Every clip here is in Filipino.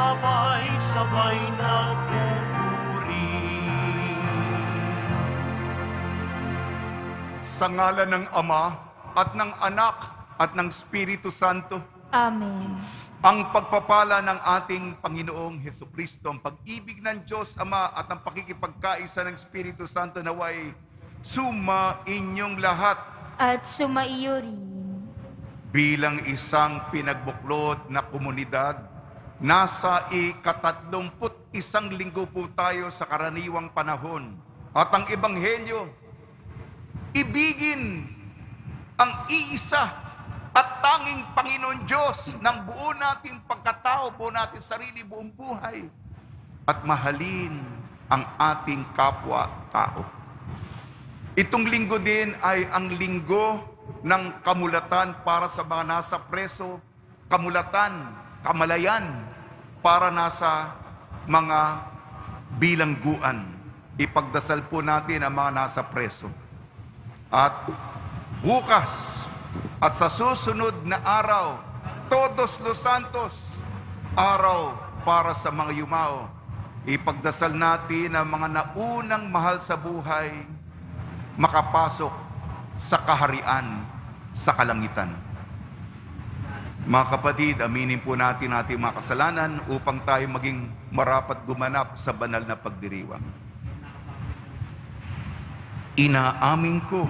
sabay-sabay na pupuri. Sa ngalan ng Ama at ng Anak at ng Espiritu Santo, Amen. ang pagpapala ng ating Panginoong Hesukristo, ang pag-ibig ng Diyos Ama at ang pakikipagkaisa ng Espiritu Santo naway suma inyong lahat At sumaiyo rin. bilang isang pinagbuklod na komunidad. Nasa ika-31 linggo po tayo sa karaniwang panahon. At ang Ebanghelyo, ibigin ang iisa at tanging Panginoon Diyos ng buo nating pagkatao, buo nating sarili, buong buhay. At mahalin ang ating kapwa-tao. Itong linggo din ay ang linggo ng kamulatan para sa mga nasa preso, kamulatan, kamalayan para nasa mga bilangguan. Ipagdasal po natin ang mga nasa preso. At bukas at sa susunod na araw, Todos los Santos, araw para sa mga yumao. Ipagdasal natin ang mga naunang mahal sa buhay makapasok sa kaharian sa kalangitan. Mga kapatid, aminin po natin ating mga kasalanan upang tayo maging marapat gumanap sa banal na pagdiriwang. Inaamin ko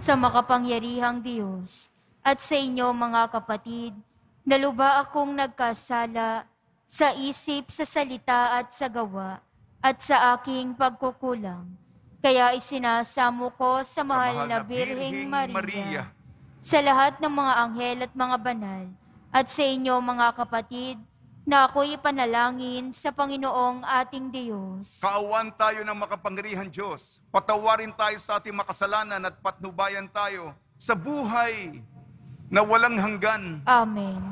Sa makapangyarihang Diyos at sa inyo mga kapatid, na luba akong nagkasala sa isip, sa salita at sa gawa at sa aking pagkukulang. Kaya isinasamo ko sa mahal na Birheng Maria, sa lahat ng mga anghel at mga banal, at sa inyo mga kapatid, na ako'y panalangin sa Panginoong ating Diyos. Kaawan tayo ng makapangyarihan Diyos. Patawarin tayo sa ating makasalanan at patnubayan tayo sa buhay na walang hanggan. Amen.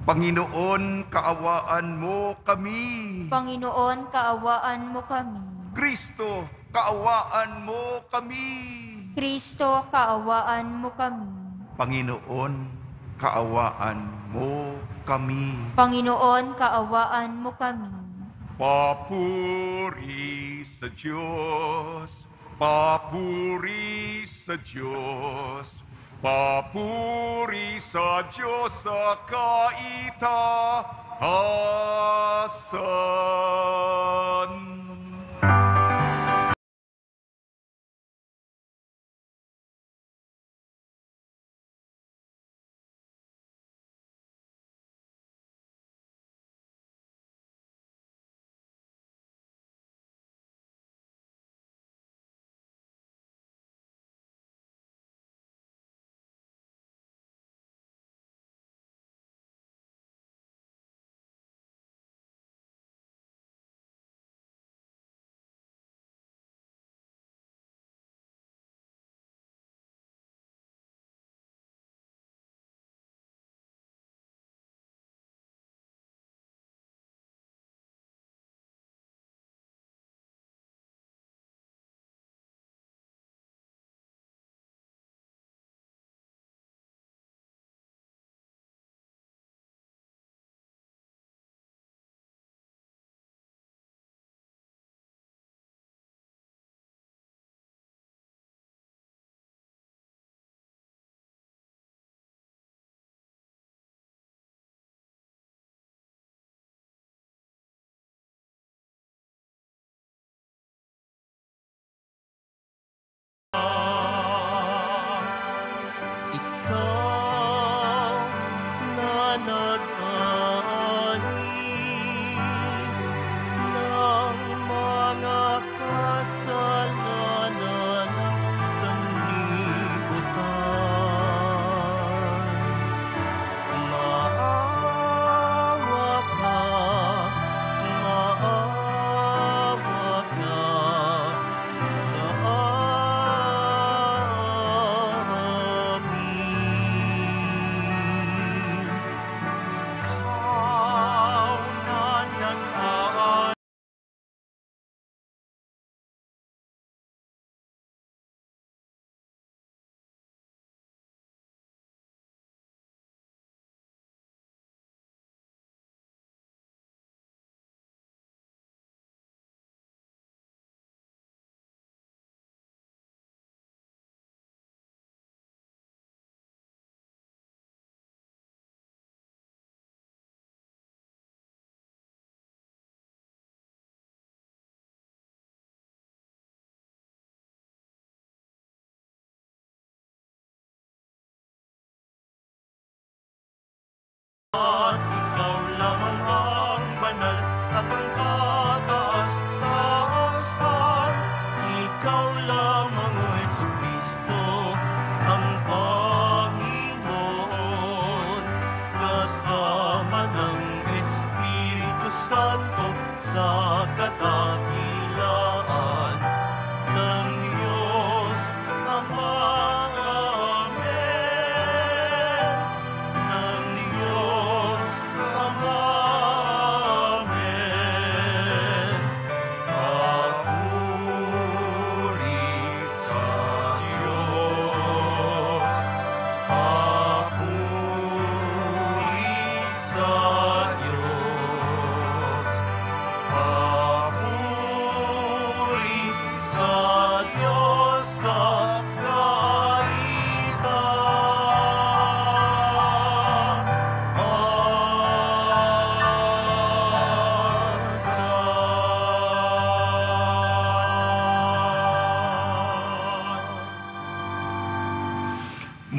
Panginoon, kaawaan mo kami. Panginoon, kaawaan mo kami. Kristo, kaawaan mo kami. Kristo, kaawaan mo kami. Panginoon, kaawaan mo kami. Panginoon, kaawaan mo kami. Papuri sa Diyos, papuri sa Diyos, papuri sa Diyos sa kaitaasan.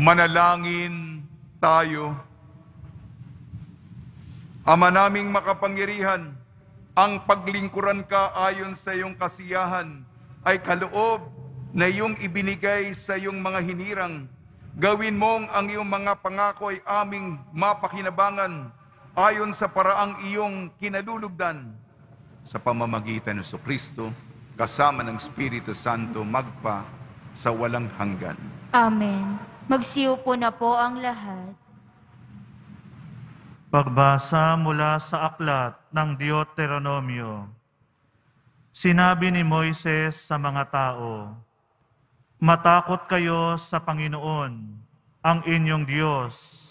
Manalangin tayo. Ama naming makapangyarihan, ang paglingkuran ka ayon sa iyong kasiyahan ay kaloob na iyong ibinigay sa iyong mga hinirang. Gawin mong ang iyong mga pangako ay aming mapakinabangan ayon sa paraang iyong kinalulugdan. Sa pamamagitan ng Kristo, kasama ng Espiritu Santo, magpa sa walang hanggan. Amen. Magsiupo na po ang lahat. Pagbasa mula sa aklat ng Deuteronomio. Sinabi ni Moises sa mga tao, "Matakot kayo sa Panginoon, ang inyong Diyos,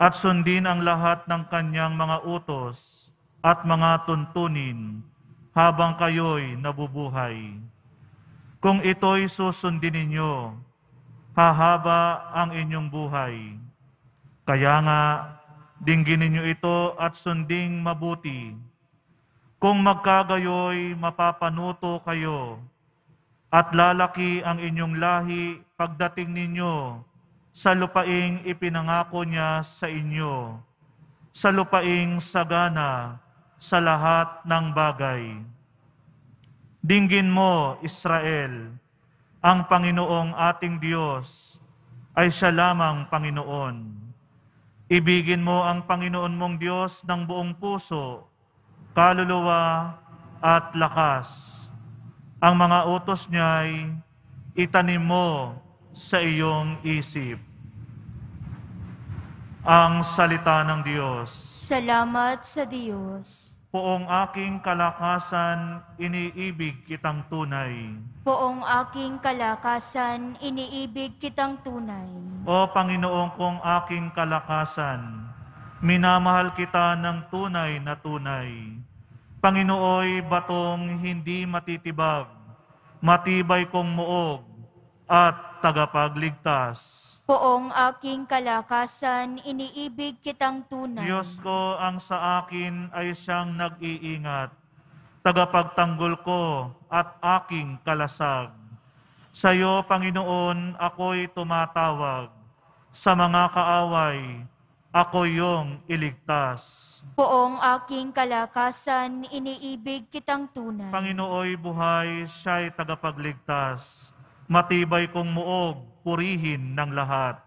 at sundin ang lahat ng kanyang mga utos at mga tuntunin habang kayo'y nabubuhay. Kung ito'y susundin ninyo, hahaba ang inyong buhay. Kaya nga, dinggin ninyo ito at sunding mabuti. Kung magkagayoy, mapapanuto kayo at lalaki ang inyong lahi pagdating ninyo sa lupaing ipinangako niya sa inyo, sa lupaing sagana sa lahat ng bagay. Dinggin mo, Israel, ang Panginoong ating Diyos ay siya lamang Panginoon. Ibigin mo ang Panginoon mong Diyos ng buong puso, kaluluwa at lakas. Ang mga utos niya'y itanim mo sa iyong isip." Ang salita ng Diyos. Salamat sa Diyos. Poong aking kalakasan, iniibig kitang tunay. Poong aking kalakasan, iniibig kitang tunay. O Panginoon kong aking kalakasan, minamahal kita ng tunay na tunay. Panginooy batong hindi matitibag, matibay kong muog at tagapagligtas. Poong aking kalakasan, iniibig kitang tunay. Diyos ko, ang sa akin ay siyang nag-iingat, tagapagtanggol ko at aking kalasag. Sa iyo, Panginoon, ako'y tumatawag. Sa mga kaaway, ako iyong iligtas. Poong aking kalakasan, iniibig kitang tunay. Panginooy buhay, siya'y tagapagligtas. Matibay kong muog, purihin ng lahat.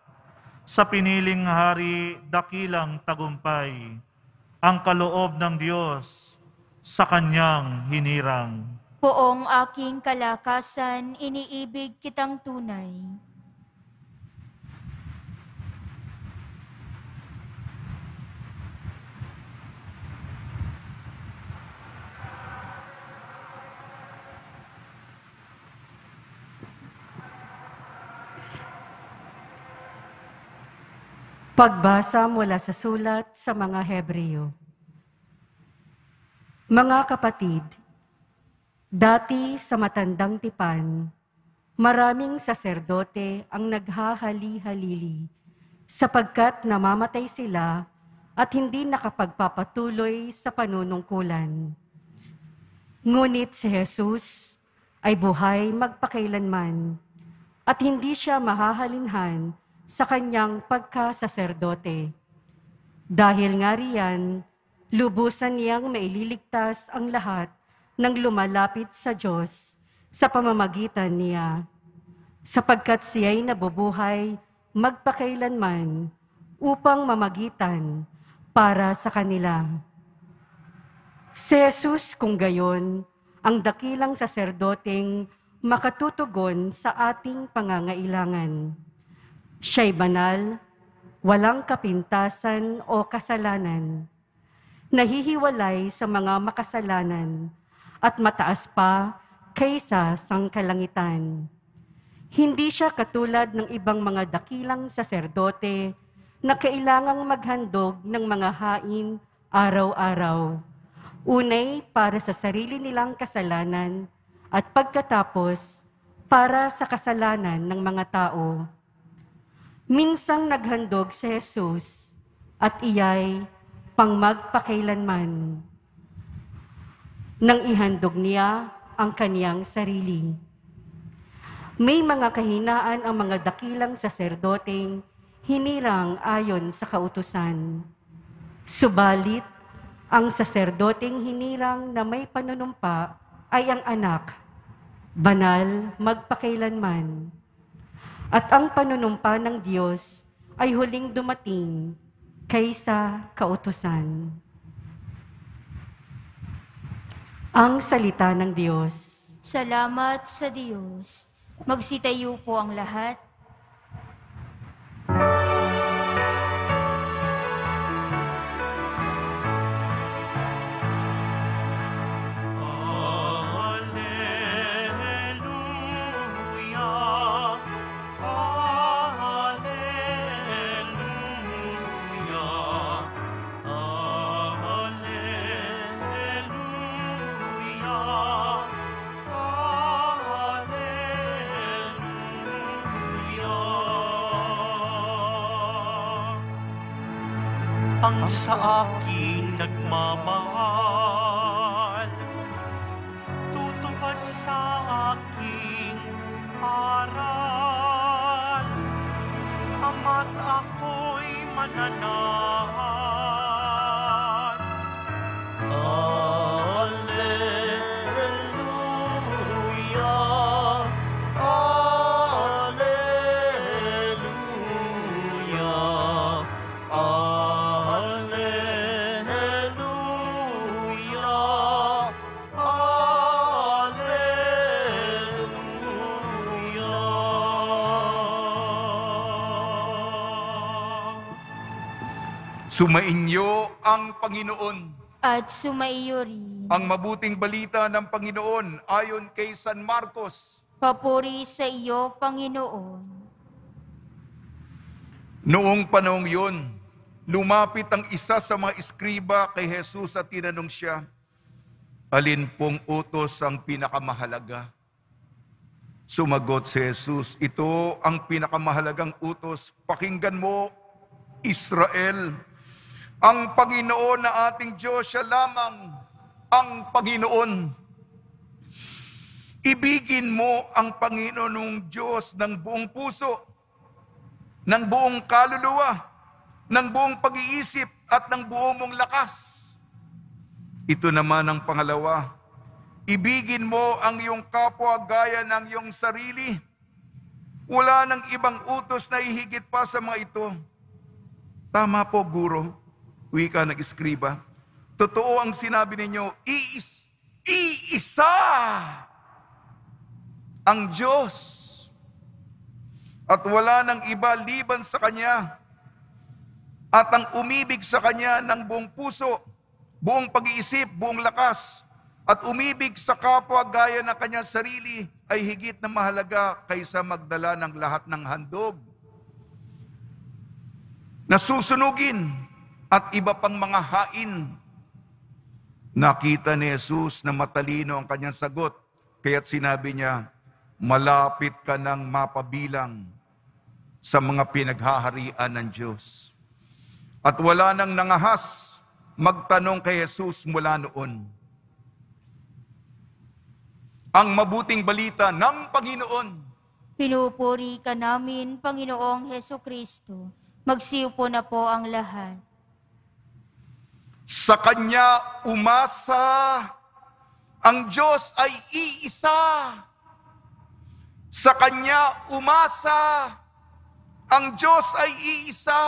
Sa piniling hari, dakilang tagumpay, ang kaloob ng Diyos sa kanyang hinirang. Poong aking kalakasan, iniibig kitang tunay. Pagbasa mula sa sulat sa mga Hebreo. Mga kapatid, dati sa matandang tipan, maraming saserdote ang naghahali-halili sapagkat namamatay sila at hindi nakapagpapatuloy sa panunungkulan. Ngunit si Jesus ay buhay magpakailanman at hindi siya mahahalinhan sa kanyang pagkasaserdote. Dahil nga riyan, lubusan niyang maililigtas ang lahat ng lumalapit sa Diyos sa pamamagitan niya, sapagkat siya'y nabubuhay magpakailanman upang mamagitan para sa kanila. Si Jesus kung gayon, ang dakilang saserdoteng makatutugon sa ating pangangailangan. Siya'y banal, walang kapintasan o kasalanan, nahihiwalay sa mga makasalanan at mataas pa kaysa sangkalangitan. Hindi siya katulad ng ibang mga dakilang saserdote na kailangang maghandog ng mga hain araw-araw. Unay para sa sarili nilang kasalanan at pagkatapos para sa kasalanan ng mga tao. Minsang naghandog si Jesus at iya'y pangmagpakailanman. Nang ihandog niya ang kaniyang sarili. May mga kahinaan ang mga dakilang saserdoteng hinirang ayon sa kautusan. Subalit, ang saserdoteng hinirang na may panunumpa ay ang anak, banal magpakailanman. At ang panunumpa ng Diyos ay huling dumating kaysa kautusan. Ang salita ng Diyos. Salamat sa Diyos. Magsitayo po ang lahat. Alleluia, alleluia, alleluia. Ang sa akin nagmamahal, tutupad sa aking aral, ama't ako'y mananahan. Alleluia, alleluia, alleluia, alleluia. Sumainyo ang Panginoon. At sumaiyo rin. Ang mabuting balita ng Panginoon ayon kay San Marcos. Papuri sa iyo, Panginoon. Noong panahong yun, lumapit ang isa sa mga iskriba kay Jesus at tinanong siya, alin pong utos ang pinakamahalaga? Sumagot si Jesus, ito ang pinakamahalagang utos. Pakinggan mo, Israel. Ang Panginoon na ating Diyos, siya lamang ang Panginoon. Ibigin mo ang Panginoong Diyos ng buong puso, ng buong kaluluwa, ng buong pag-iisip at ng buong mong lakas. Ito naman ang pangalawa. Ibigin mo ang iyong kapwa gaya ng iyong sarili. Wala nang ibang utos na ihigit pa sa mga ito. Tama po, Guro. Wika ng iskriba. Totoo ang sinabi ninyo, iisa ang Diyos. At wala nang iba liban sa Kanya. At ang umibig sa Kanya ng buong puso, buong pag-iisip, buong lakas, at umibig sa kapwa gaya ng kanyang sarili ay higit na mahalaga kaysa magdala ng lahat ng handog na susunugin at iba pang mga hain. Nakita ni Jesus na matalino ang kanyang sagot, kaya't sinabi niya, malapit ka nang mapabilang sa mga pinaghaharian ng Diyos. At wala nang nangahas magtanong kay Jesus mula noon. Ang mabuting balita ng Panginoon. Pinupuri ka namin, Panginoong Hesukristo. Magsiupo na po ang lahat. Sa Kanya umasa, ang Diyos ay iisa. Sa Kanya umasa, ang Diyos ay iisa.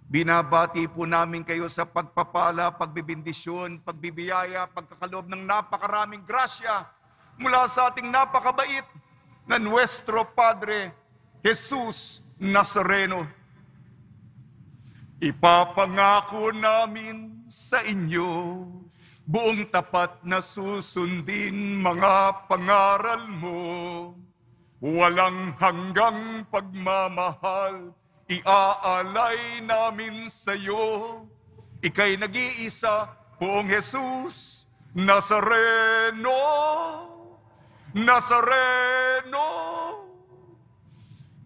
Binabati po namin kayo sa pagpapala, pagbibindisyon, pagbibiyaya, pagkakaloob ng napakaraming grasya mula sa ating napakabait na Nuestro Padre, Jesus Nazareno. Ipapangako namin sa inyo, buong tapat na susundin mga pangaral mo. Walang hanggang pagmamahal, iaalay namin sa iyo. Ika'y nag-iisa, buong Jesus Nazareno. Nazareno.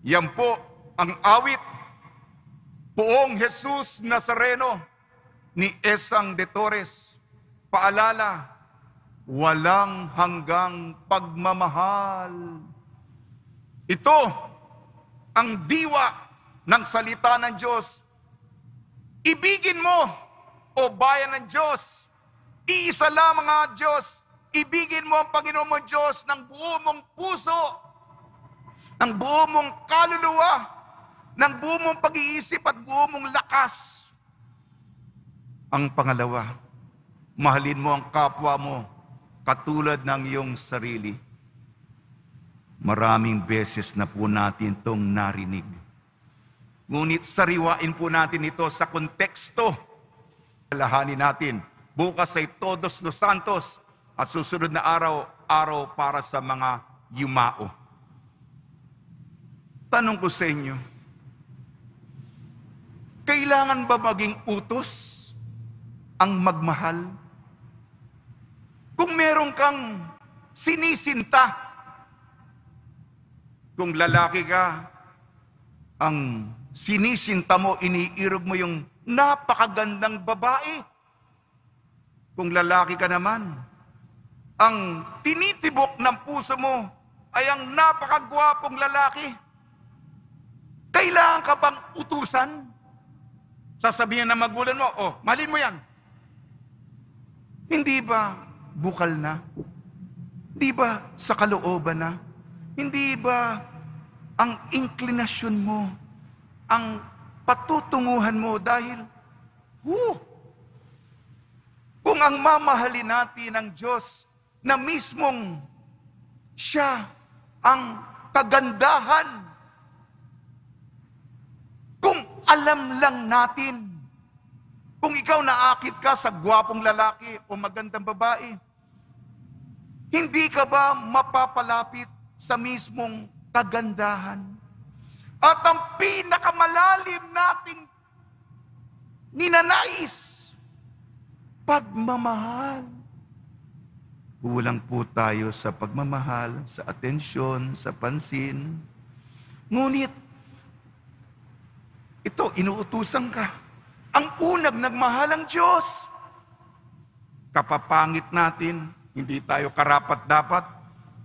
Yan po ang awit, Poong Jesus Nazareno ni Esang de Torres. Paalala, walang hanggang pagmamahal, Ito ang diwa ng salita ng Diyos. Ibigin mo, o bayan ng Diyos, iisa lamang ang Diyos. Ibigin mo ang Panginoon mong Diyos ng buo mong puso, ng buo mong kaluluwa, ng buo mong pag-iisip at buo mong lakas. Ang pangalawa, mahalin mo ang kapwa mo katulad ng iyong sarili. Maraming beses na po natin itong narinig. Ngunit sariwain po natin ito sa konteksto. Lahanin natin. Bukas ay Todos los Santos at susunod na araw para sa mga yumao. Tanong ko sa inyo, kailangan ba maging utos ang magmahal? Kung meron kang sinisinta, kung lalaki ka, ang sinisinta mo, iniirog mo yung napakagandang babae. Kung lalaki ka naman, ang tinitibok ng puso mo ay ang napakagwapong lalaki. Kailangan ka bang utusan? Sasabihin ng magulang mo, oh, mahalin mo yan. Hindi ba bukal na? Hindi ba sa kalooban na? Hindi ba ang inklinasyon mo, ang patutunguhan mo dahil, kung ang mamahalin natin ng Diyos na mismong siya ang kagandahan, kung alam lang natin, kung ikaw naakit ka sa gwapong lalaki o magandang babae, hindi ka ba mapapalapit sa mismong kagandahan? At ang pinakamalalim nating ninanais, pagmamahal. Kulang po tayo sa pagmamahal, sa atensyon, sa pansin. Ngunit, ito, inuutusan ka. Ang unang nagmahal ang Diyos. Kapapangit natin, hindi tayo karapat-dapat.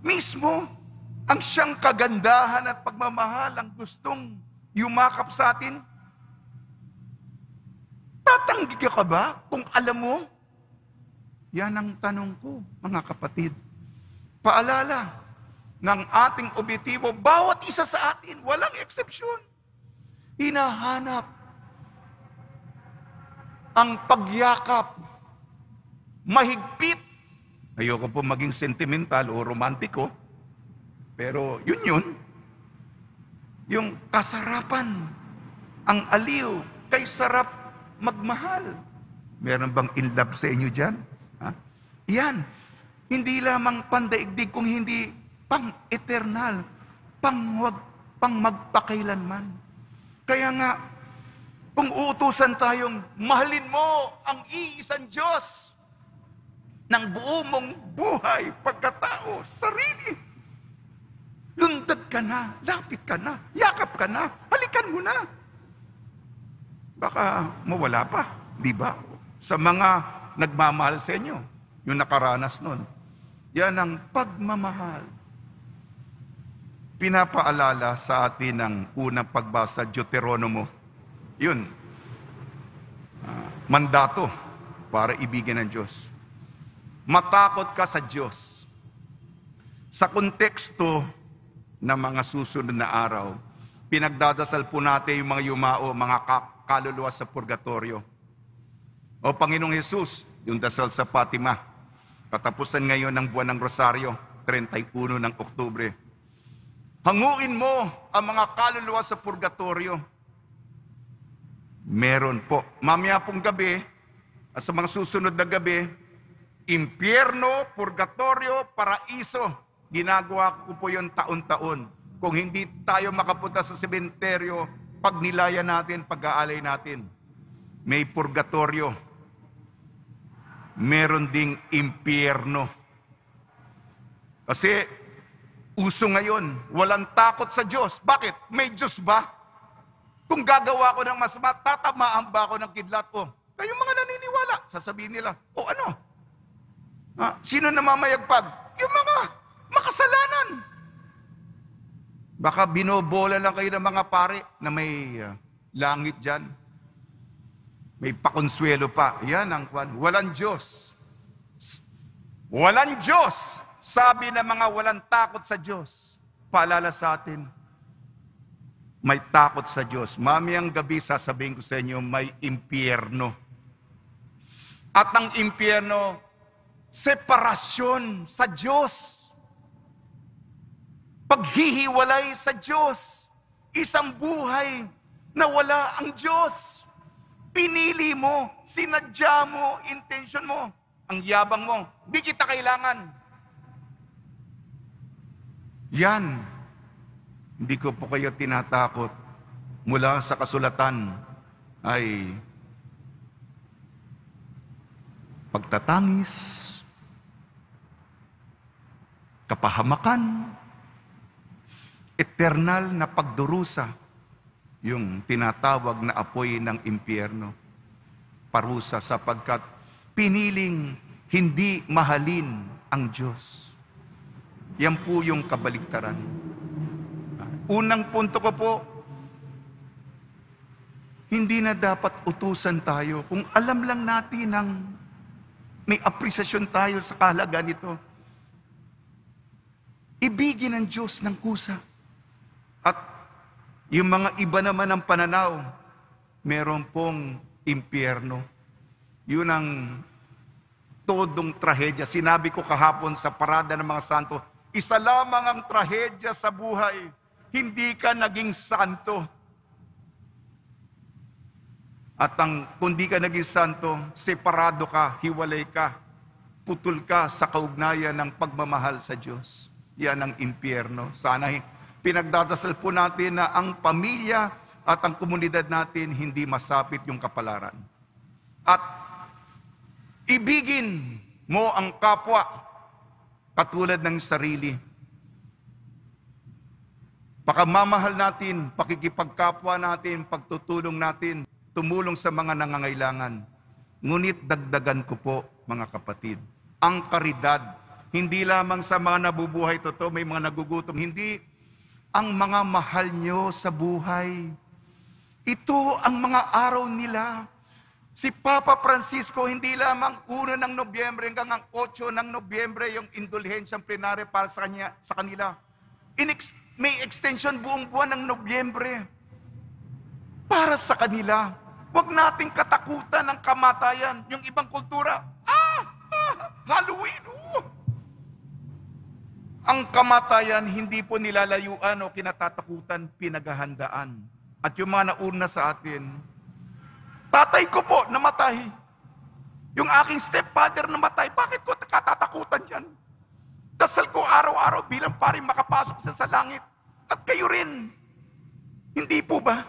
Mismo, ang siyang kagandahan at pagmamahal ang gustong yumakap sa atin. Tatanggi ka ba kung alam mo? Yan ang tanong ko, mga kapatid. Paalala ng ating objektibo, bawat isa sa atin, walang eksepsyon. Hinahanap ang pagyakap, mahigpit. Ayoko po maging sentimental o romantiko, pero yun. Yung kasarapan, ang aliw, kay sarap magmahal. Meron bang in love sa inyo dyan? Ha? Yan. Hindi lamang pandaigdig, kung hindi pang-eternal, pang magpakailanman. Kaya nga, kung uutusan tayong mahalin mo ang iisang Diyos ng buo mong buhay, pagkatao, sarili, lundag ka na, lapit ka na, yakap ka na, halikan mo na. Baka mawala pa, di ba? Sa mga nagmamahal sa inyo, yung nakaranas nun. Yan ang pagmamahal. Pinapaalala sa atin ng unang pagbasa, Deuteronomo. Yun, mandato para ibigin ng Diyos. Matakot ka sa Diyos. Sa konteksto ng mga susunod na araw, pinagdadasal po natin yung mga yumao, mga kaluluwa sa purgatorio. O Panginoong Jesus, yung dasal sa Fatima, katapusan ngayon ng buwan ng Rosario, 31 ng Oktubre. Hanguin mo ang mga kaluluwa sa purgatorio. Meron po. Mamaya pong gabi, at sa mga susunod na gabi, impyerno, purgatorio, paraiso. Ginagawa ko po yun taon-taon. Kung hindi tayo makapunta sa sementeryo, pagnilaya natin, pag-aalay natin. May purgatorio. Meron ding impyerno. Kasi, uso ngayon, walang takot sa Diyos. Bakit? May Diyos ba? Kung gagawa ko ng masama, tatamaan ba ako ng kidlat? O, kayong mga naniniwala, sasabihin nila, o ano? Sino namamayagpag? Yung mga makasalanan. Baka binobola lang kayo ng mga pare na may langit dyan. May pakonsuelo pa. Yan ang kwan. Walang Diyos. Walang Diyos. Sabi ng mga walang takot sa Diyos. Paalala sa atin, may takot sa Diyos. Mamayang gabi sasabihin ko sa inyo, may impyerno. At ang impyerno, separasyon sa Diyos. Paghihiwalay sa Diyos. Isang buhay na wala ang Diyos. Pinili mo, sinadya mo, intention mo, ang yabang mo, di kita kailangan. Yan, hindi ko po kayo tinatakot. Mula sa kasulatan ay pagtatangis, kapahamakan, eternal na pagdurusa, yung tinatawag na apoy ng impyerno, parusa sapagkat piniling hindi mahalin ang Diyos. Yan po yung kabaligtaran. Unang punto ko po, hindi na dapat utusan tayo. Kung alam lang natin ang may apresyasyon tayo sa kahalagaan nito, ibigin ng Diyos ng kusa. At yung mga iba naman ng pananaw, meron pong impyerno. Yun ang todong trahedya. Sinabi ko kahapon sa parada ng mga santo, isa lamang ang trahedya sa buhay, hindi ka naging santo. At kung di ka naging santo, separado ka, hiwalay ka, putol ka sa kaugnayan ng pagmamahal sa Diyos. Yan ang impyerno. Sana pinagdadasal po natin na ang pamilya at ang komunidad natin hindi masapit yung kapalaran. At ibigin mo ang kapwa katulad ng sarili. Pakamamahal natin, pakikipagkapwa natin, pagtutulong natin, tumulong sa mga nangangailangan. Ngunit dagdagan ko po, mga kapatid, ang karidad, hindi lamang sa mga nabubuhay totoo, may mga nagugutom, hindi ang mga mahal nyo sa buhay. Ito ang mga araw nila. Si Papa Francisco, hindi lamang 1 ng Nobyembre hanggang ang 8 ng Nobyembre yung indulhensyang plenarya para sa kanila. May extension buong buwan ng Nobyembre para sa kanila. Huwag nating katakutan ng kamatayan. Yung ibang kultura, Halloween! Ang kamatayan, hindi po nilalayuan o kinatatakutan, pinaghahandaan. At yung mga nauna sa atin, tatay ko po namatay. Yung aking stepfather namatay. Bakit ko katatakutan yan? Dasal ko araw-araw bilang paring makapasok sa langit. At kayo rin. Hindi po ba?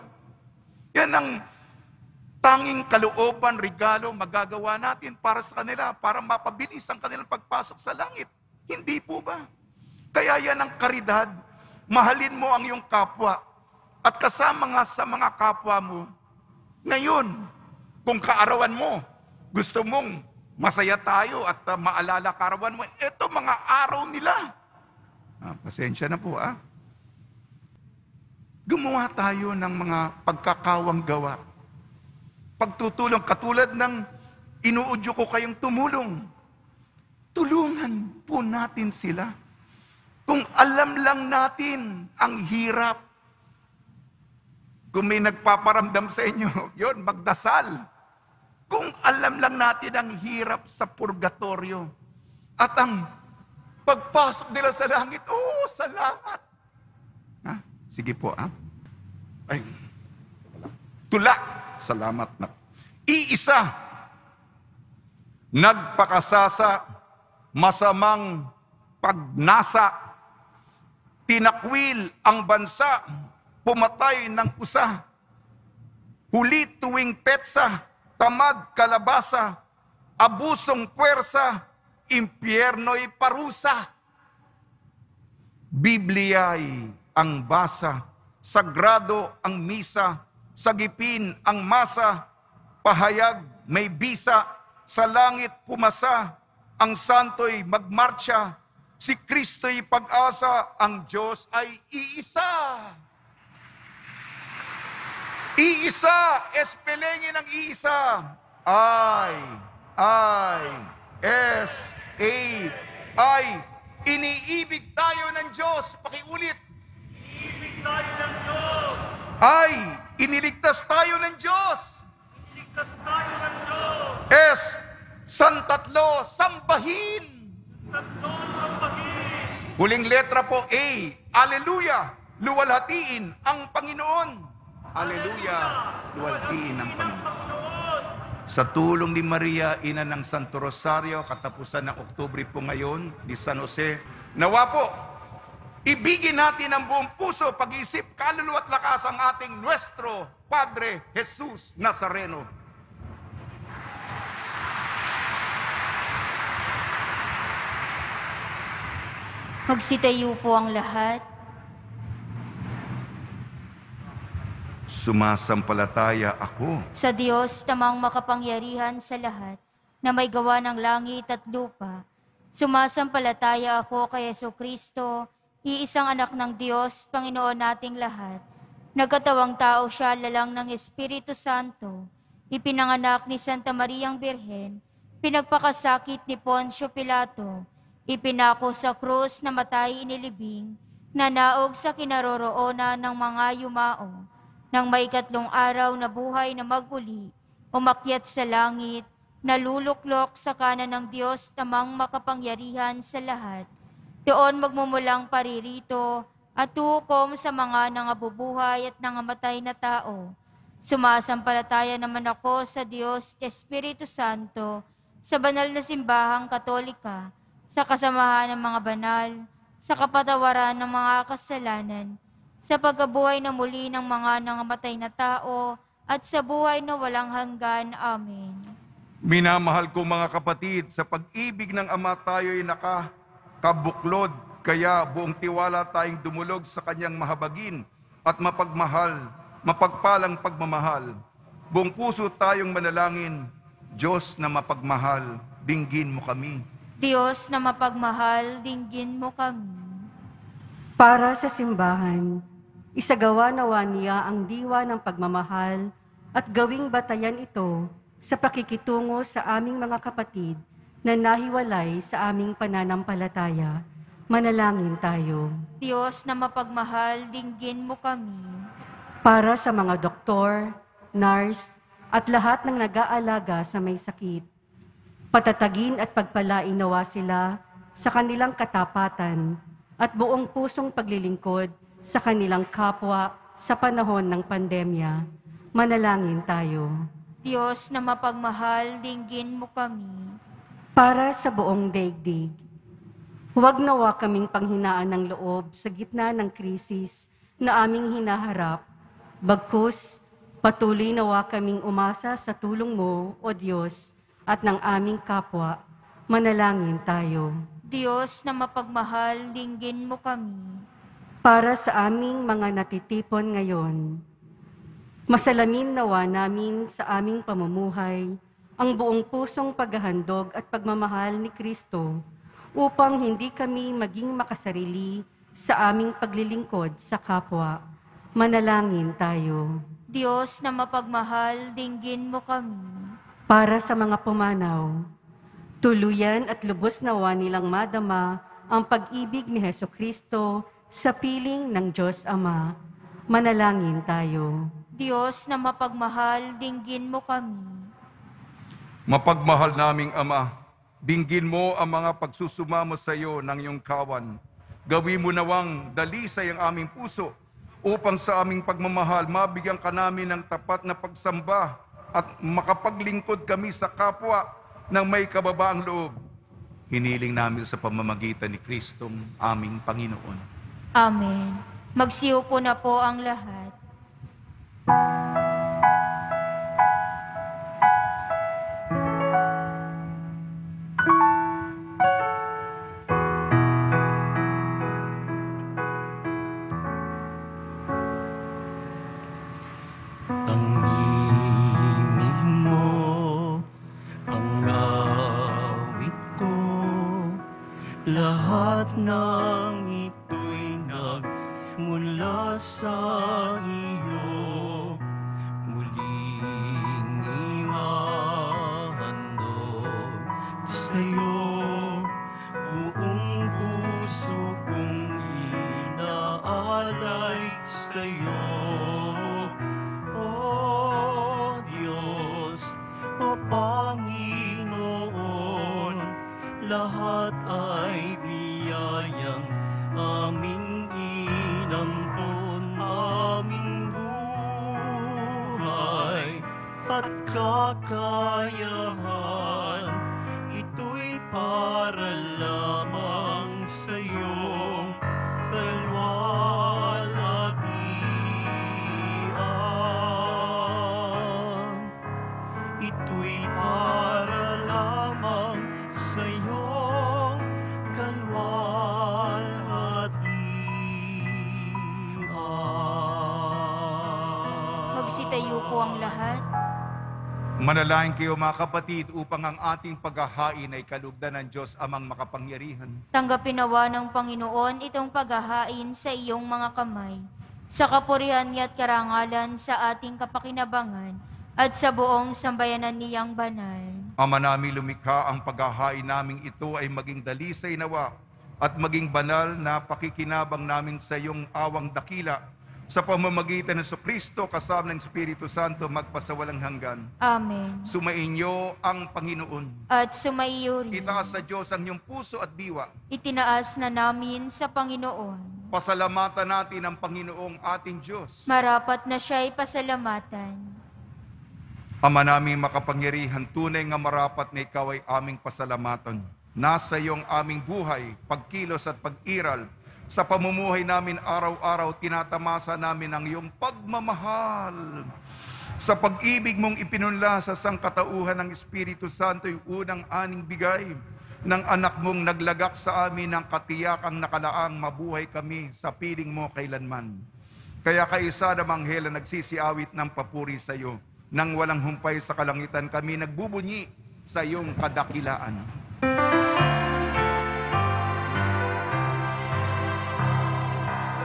Yan ang tanging kalooban, regalo, magagawa natin para sa kanila, para mapabilis ang kanilang pagpasok sa langit. Hindi po ba? Kaya yan ang karidad. Mahalin mo ang iyong kapwa. At kasama nga sa mga kapwa mo, ngayon, kung kaarawan mo, gusto mong masaya tayo at maalala kaarawan mo, eto mga araw nila. Pasensya na po Gumawa tayo ng mga pagkakawang gawa. Pagtutulong, katulad ng inuudyo ko kayong tumulong. Tulungan po natin sila. Kung alam lang natin ang hirap, kung may nagpaparamdam sa inyo, yun, magdasal. Kung alam lang natin ang hirap sa purgatorio at ang pagpasok nila sa langit, salamat. Sige po, Ay, tula. Salamat na. Iisa, nagpakasasa, masamang pagnasa, tinakwil ang bansa, pumatay ng usa, huli tuwing petsa, tamad kalabasa, abusong puwersa, impyerno'y parusa. Biblia'y ang basa, sagrado ang misa, sagipin ang masa, pahayag may bisa, sa langit pumasa, ang santo'y magmarcha, Si Kristo'y pag-asa, ang Diyos ay iisa. Iisa, espelengin ng iisa. I. Iniibig tayo ng Diyos. Pakiulit. Iniibig tayo ng Diyos. Iniligtas tayo ng Diyos. Iligtas tayo ng Diyos. S. Santatlo, sambahin. Tatlong sambahin. Huling letra po, A. Alleluia. Luwalhatiin ang Panginoon. Alleluia. Luwalhatiin ang Panginoon. Sa tulong ni Maria, ina ng Santo Rosario, katapusan ng Oktubre po ngayon, ni San Jose, nawa po, ibigin natin ang buong puso, pag-isip, kaluluwa at lakas ang ating Nuestro Padre Jesus Nazareno. Magsitayo po ang lahat. Sumasampalataya ako Sa Diyos namang makapangyarihan sa lahat, na may gawa ng langit at lupa. Sumasampalataya ako kay Jesucristo, iisang anak ng Diyos, Panginoon nating lahat. Nagkatawang tao siya lalang ng Espiritu Santo. Ipinanganak ni Santa Mariang Birhen, pinagpakasakit ni Poncio Pilato, ipinako sa krus na matay inilibing, nanaog sa kinaroroonan ng mga yumao. Nang may 3 araw na buhay na magmuli, umakyat sa langit, naluluklok sa kanan ng Diyos tamang makapangyarihan sa lahat. Doon magmumulang paririto at tukom sa mga nangabubuhay at nangamatay na tao. Sumasampalataya naman ako sa Diyos, Espiritu Santo, sa banal na simbahang Katolika, sa kasamahan ng mga banal, sa kapatawaran ng mga kasalanan, sa pagkabuhay na muli ng mga nangamatay na tao, at sa buhay na walang hanggan. Amen. Minamahal ko mga kapatid, sa pag-ibig ng Ama tayo'y nakabuklod, kaya buong tiwala tayong dumulog sa kanyang mahabagin at mapagpalang pagmamahal. Buong puso tayong manalangin, Diyos na mapagmahal, dinggin mo kami. Diyos na mapagmahal, dinggin mo kami. Para sa simbahan, isagawa nawa niya ang diwa ng pagmamahal at gawing batayan ito sa pakikitungo sa aming mga kapatid na nahiwalay sa aming pananampalataya. Manalangin tayo. Diyos na mapagmahal, dinggin mo kami. Para sa mga doktor, nurse, at lahat ng nag-aalaga sa may sakit, patatagin at pagpalain nawa sila sa kanilang katapatan at buong pusong paglilingkod sa kanilang kapwa sa panahon ng pandemya. Manalangin tayo. Diyos na mapagmahal, dinggin mo kami. Para sa buong daigdig, huwag nawa kaming panghinaan ng loob sa gitna ng krisis na aming hinaharap. Bagkus, patuloy nawa kaming umasa sa tulong mo, O Diyos, at ng aming kapwa. Manalangin tayo. Diyos na mapagmahal, dinggin mo kami. Para sa aming mga natitipon ngayon, masalamin nawa namin sa aming pamumuhay ang buong pusong paghahandog at pagmamahal ni Kristo upang hindi kami maging makasarili sa aming paglilingkod sa kapwa. Manalangin tayo. Diyos na mapagmahal, dinggin mo kami. Para sa mga pumanaw, tuluyan at lubos nawa nilang madama ang pag-ibig ni Jesucristo sa piling ng Diyos Ama. Manalangin tayo. Diyos na mapagmahal, dinggin mo kami. Mapagmahal naming Ama, dinggin mo ang mga pagsusumamo sa iyo ng iyong kawan. Gawin mo nawang dalisay ang aming puso upang sa aming pagmamahal mabigyan ka namin ng tapat na pagsamba at makapaglingkod kami sa kapwa ng may kababaang loob. Hiniling namin sa pamamagitan ni Kristong aming Panginoon. Amen. Magsiupo na po ang lahat. Ang himig mo, ang awit ko, lahat nang ito'y nagmula sa iyo, muling ihahandog sa'yo. Buong puso kong inaalay sa'yo. O Diyos, o Panginoon, lahat ay biyayang aming inampon, aming buhay at kakayahan. Ito'y para lamang sa'yo, kalwalhatian. Ito'y para lamang sa'yo, kalwalhatian. Magsitayo po ang lahat. Manalangin kayo mga kapatid upang ang ating paghahain ay kalugdan ng Diyos amang makapangyarihan. Tanggapin nawa ng Panginoon itong paghahain sa iyong mga kamay, sa kapurihan niya at karangalan sa ating kapakinabangan at sa buong sambayanan niyang banal. Ama namin lumikha, ang paghahain naming ito ay maging dalisay nawa at maging banal na pakikinabang namin sa iyong awang dakila sa pamamagitan ng Kristo kasama ng Espiritu Santo magpasawalang hanggan. Amen. Sumainyo ang Panginoon. At sumaiyo rin. Itaas sa Diyos ang iyong puso at diwa. Itinaas na namin sa Panginoon. Pasalamatan natin ang Panginoong ating Diyos. Marapat na siya'y pasalamatan. Ama naming makapangyarihan, tunay nga marapat na ikaw ay aming pasalamatan. Nasa iyong aming buhay, pagkilos at pag-iral, sa pamumuhay namin araw-araw, tinatamasa namin ang iyong pagmamahal. Sa pag-ibig mong ipinunla sa sangkatauhan ng Espiritu Santo, yung unang aning bigay ng anak mong naglagak sa amin ng katiyakang nakalaang mabuhay kami sa piling mo kailanman. Kaya kaisa na manghela nagsisiawit ng papuri sa iyo. Nang walang humpay sa kalangitan kami nagbubunyi sa iyong kadakilaan.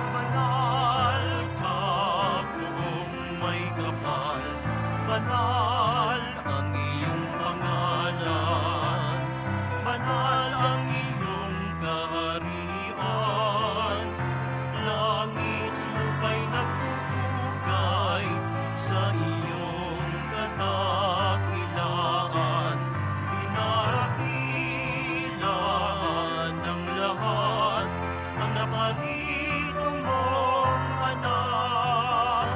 Banal ka, buong may kapal, banal ang iyong pangalan, banal ang iyong kaharian, langit lupa'y nagpupugay sa iyong kadakilaan, pinarakilan ng lahat ang naparito mong anak,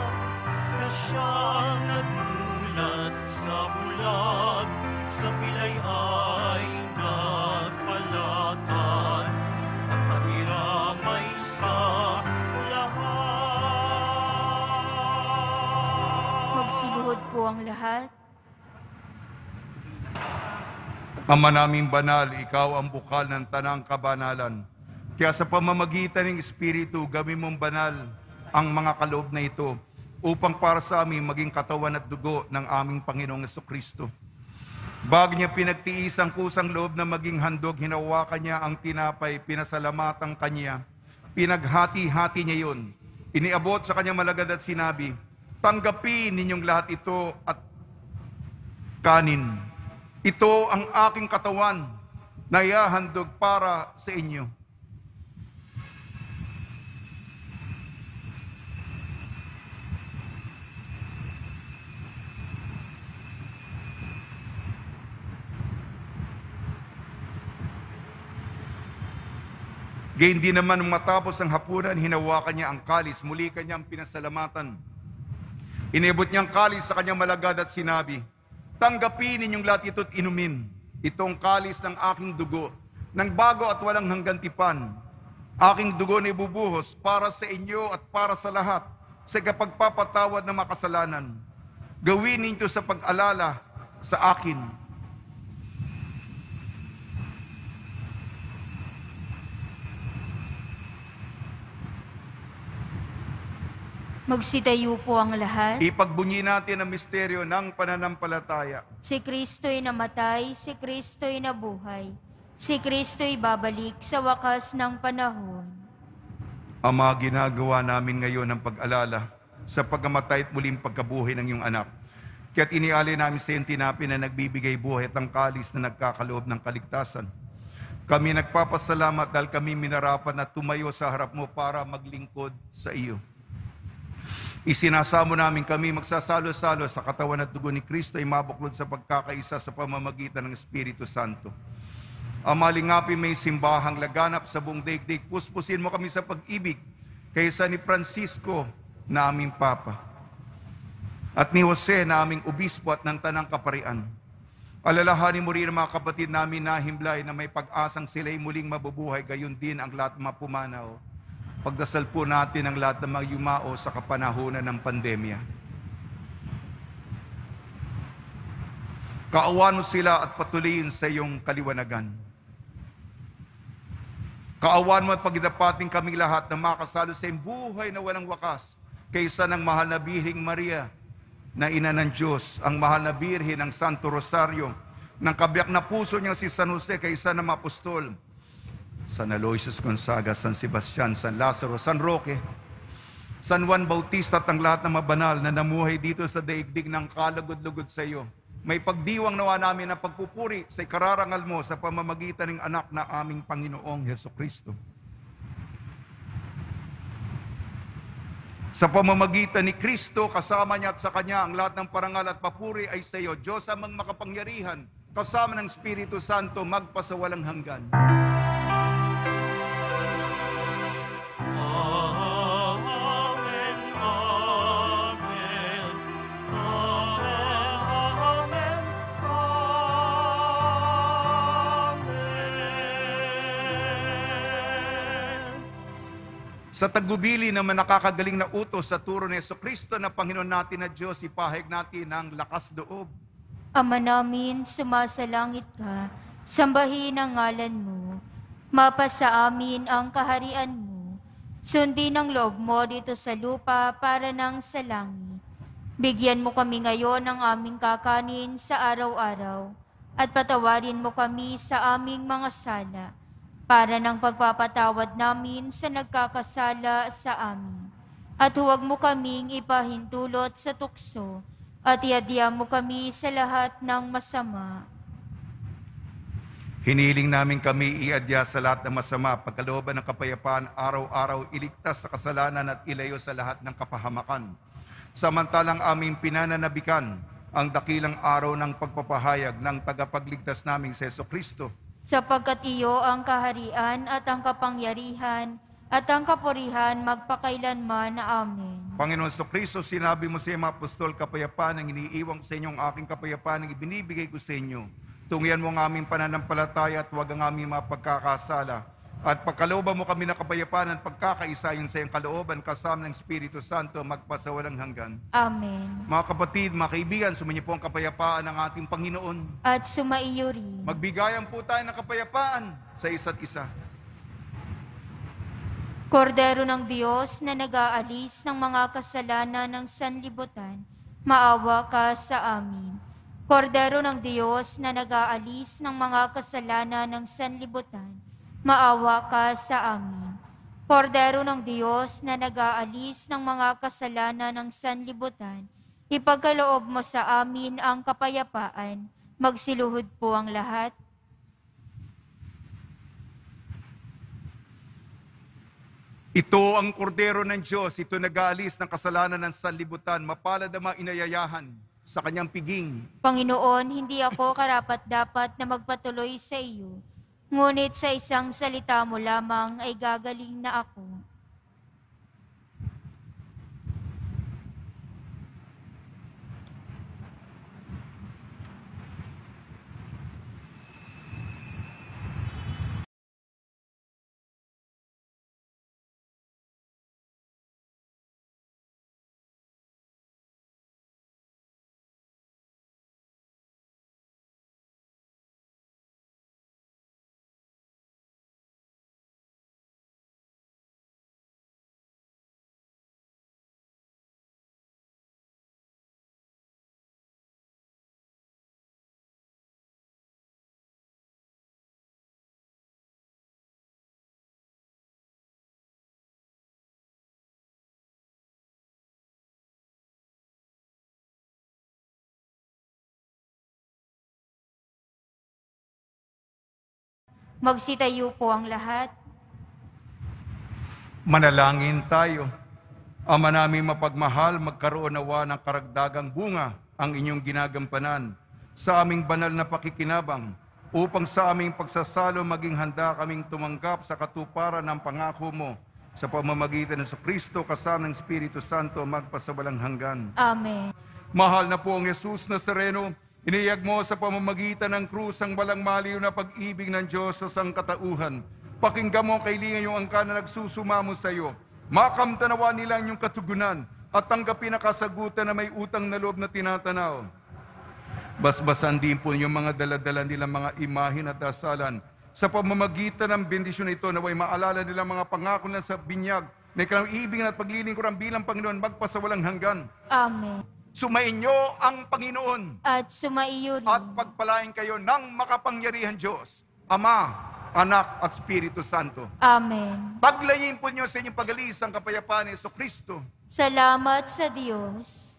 na siyang nagulat sa bulag, sa pilay ay nagpalakad, at nagiramay sa lahat. Magsiluhod po ang lahat. Ama naming banal, ikaw ang bukal ng tanang kabanalan. Kaya sa pamamagitan ng Espiritu, gawin mong banal ang mga kaloob na ito upang para sa amin maging katawan at dugo ng aming Panginoong Jesucristo. Bago niya pinagtiis ang kusang loob na maging handog, hinawakan niya ang tinapay, pinasalamatan kanya, pinaghati-hati niya yun. Iniabot sa kanyang malagad at sinabi, tanggapin ninyong lahat ito at kanin. Ito ang aking katawan na ihahandog para sa inyo. Gayun din naman nung matapos ang hapunan, hinawakan niya ang kalis, muli kanyang pinasalamatan. Inibot niyang kalis sa kanyang malagad at sinabi, tanggapin ninyong lahat ito't inumin. Itong kalis ng aking dugo, ng bago at walang hanggan tipan. Aking dugo na ibubuhos para sa inyo at para sa lahat, sa kapagpapatawad ng makasalanan. Gawin ninyo sa pag-alala sa akin. Magsitayo po ang lahat. Ipagbunyi natin ang misteryo ng pananampalataya. Si Kristo'y namatay, si Kristo'y nabuhay. Si Kristo'y babalik sa wakas ng panahon. Ama, ginagawa namin ngayon ang pag-alala sa pagkamatay at muling pagkabuhay ng iyong anak. Kaya't inialay namin sa iyong tinapin na nagbibigay buhay at ang kalis na nagkakaloob ng kaligtasan. Kami nagpapasalamat dahil kami minarapat na tumayo sa harap mo para maglingkod sa iyo. Isinasamo namin kami magsasalo-salo sa katawan at dugo ni Kristo ay mabuklod sa pagkakaisa sa pamamagitan ng Espiritu Santo. Amalingapin may simbahang laganap sa buong daigdig. Puspusin mo kami sa pag-ibig kaysa ni Francisco na aming Papa at ni Jose na aming Obispo at ng Tanang Kaparian. Alalahanin mo rin ang mga kapatid namin na himlay na may pag-asang sila'y muling mabubuhay, gayon din ang lahat ng mga pumanaw. Pagdasal po natin ang lahat ng mga yumao sa kapanahunan ng pandemya. Kaawan mo sila at patuloyin sa iyong kaliwanagan. Kaawan mo at pagidapating kaming lahat na makasalo sa iyong buhay na walang wakas kaysa ng mahal na Birheng Maria na ina ng Diyos, ang mahal na Birhen ng Santo Rosario, ng kabiyak na puso niya si San Jose kaysa ng mga apostol, San Aloysius Gonzaga, San Sebastian, San Lazaro, San Roque, San Juan Bautista at ang lahat ng mabanal na namuhay dito sa daigdig ng kalugod-lugod sa iyo. May pagdiwang nawa namin na pagpupuri sa ikararangal mo sa pamamagitan ng anak na aming Panginoong Hesukristo. Sa pamamagitan ni Kristo, kasama niya at sa Kanya, ang lahat ng parangal at papuri ay sa iyo, Diyos amang makapangyarihan, kasama ng Espiritu Santo, magpasawalang hanggan. Amen, amen, amen, amen, amen. Sa tagubili naman nakakagaling na utos sa turo ni Jesucristo na Panginoon natin na Diyos, ipahayag natin ang lakas loob. Ama namin, sumasalangit ka, sambahin ang ngalan mo. Mapasa amin ang kaharian mo. Sundin ang loob mo dito sa lupa para nang sa langit. Bigyan mo kami ngayon ng aming kakanin sa araw-araw at patawarin mo kami sa aming mga sala para ng pagpapatawad namin sa nagkakasala sa amin. At huwag mo kaming ipahintulot sa tukso, at iadya mo kami sa lahat ng masama. Hiniling namin kami iadya sa lahat ng masama, pagkalooban ng kapayapaan, araw-araw iligtas sa kasalanan at ilayo sa lahat ng kapahamakan. Samantalang aming pinananabikan ang dakilang araw ng pagpapahayag ng tagapagligtas naming si Jesucristo. Sapagkat iyo ang kaharian at ang kapangyarihan at ang kapurihan magpakailanman. Amen. Panginoon Jesucristo, sinabi mo sa mga apostol, kapayapaan ang iniiwan ko sa inyo, ang aking kapayapaan ang ibinibigay ko sa inyo. Tungyan mo ang aming pananampalataya at huwag ang aming mga pagkakasala. At pagkalooban mo kami ng kapayapaan at pagkakaisayon sa iyong kalooban kasama ng Espiritu Santo magpasawalang hanggan. Amen. Mga kapatid, mga kaibigan, sumainyo po ang kapayapaan ng ating Panginoon. At sumaiyo rin. Magbigayan po tayo ng kapayapaan sa isa't isa. Kordero ng Diyos na nag-aalis ng mga kasalanan ng sanlibutan, maawa ka sa amin. Kordero ng Diyos na nag-aalis ng mga kasalanan ng sanlibutan, maawa ka sa amin. Kordero ng Diyos na nag-aalis ng mga kasalanan ng sanlibutan, ipagkaloob mo sa amin ang kapayapaan. Magsiluhod po ang lahat. Ito ang kordero ng Diyos, ito nag-aalis ng kasalanan ng sanlibutan, mapalad ang mga inayayahan sa kanyang piging. Panginoon, hindi ako karapat-dapat na magpatuloy sa iyo, ngunit sa isang salita mo lamang ay gagaling na ako. Magsitayo po ang lahat. Manalangin tayo. Ama namin mapagmahal, magkaroon nawa ng karagdagang bunga ang inyong ginagampanan sa aming banal na pakikinabang upang sa aming pagsasalo maging handa kaming tumanggap sa katuparan ng pangako mo sa pamamagitan ng Kristo kasama ng Espiritu Santo magpasawalang hanggan. Amen. Mahal na po ang Jesus Nazareno, iniyag mo sa pamamagitan ng krus ang walang maliw na pag-ibig ng Diyos sa sangkatauhan. Pakinggan mo kailingan yung angka na nagsusumamo sa iyo. Makamtanawa nila ang iyong katugunan at tanggapin na kasagutan na may utang na loob na tinatanaw. Basbasan din po yung mga daladala nilang mga imahin at dasalan. Sa pamamagitan ng bendisyon ito, naway maalala nilang mga pangako na sa binyag na ikaw-ibig at paglilingkuran bilang Panginoon magpasawalang hanggan. Amen. Sumainyo ang Panginoon At sumaiyo rin. at pagpalain kayo ng makapangyarihan Diyos, Ama, Anak at Espiritu Santo. Amen. Paglayin po niyo sa inyong pag-alis ang kapayapaan ni Jesucristo. Salamat sa Diyos.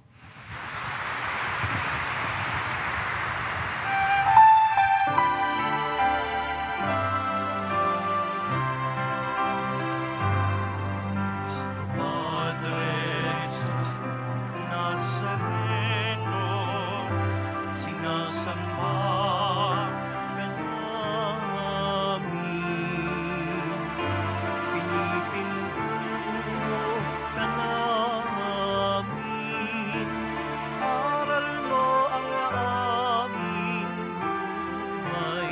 Padre Jesus Nazareno, sinasamba ka namin. Pinipintuho ka namin. Aral mo ang aming buhay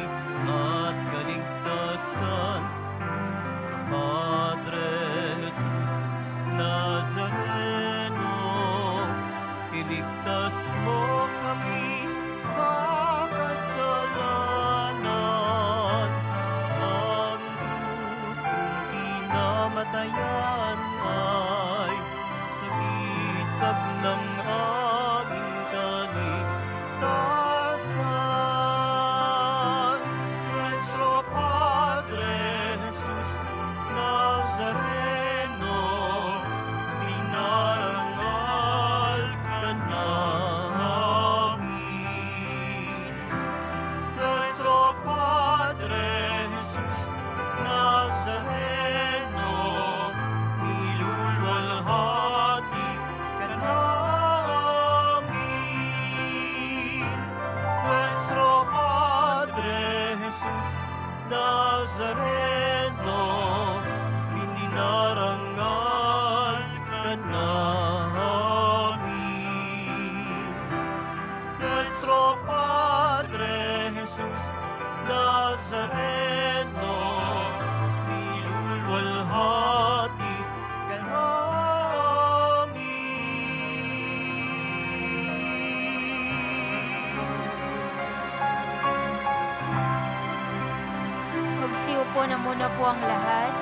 at kaligtasan. Sa Padre Jesus Nazareno, iligtas mo kami sa kasalanan. Ang pusong kinamatayan ay sagisag ng aming kaligtasan. Nuestro Padre Jesus Nazareno, dinarangal ka namin. Nuestro Padre Jesus Nazareno, niluluwalhati ka namin. Nuestro Padre Jesus Nazareno, pininarangal ka namin. Nuestro Padre Jesus Nazareno, niluluwalhati ka namin. Magsiupo na muna po ang lahat.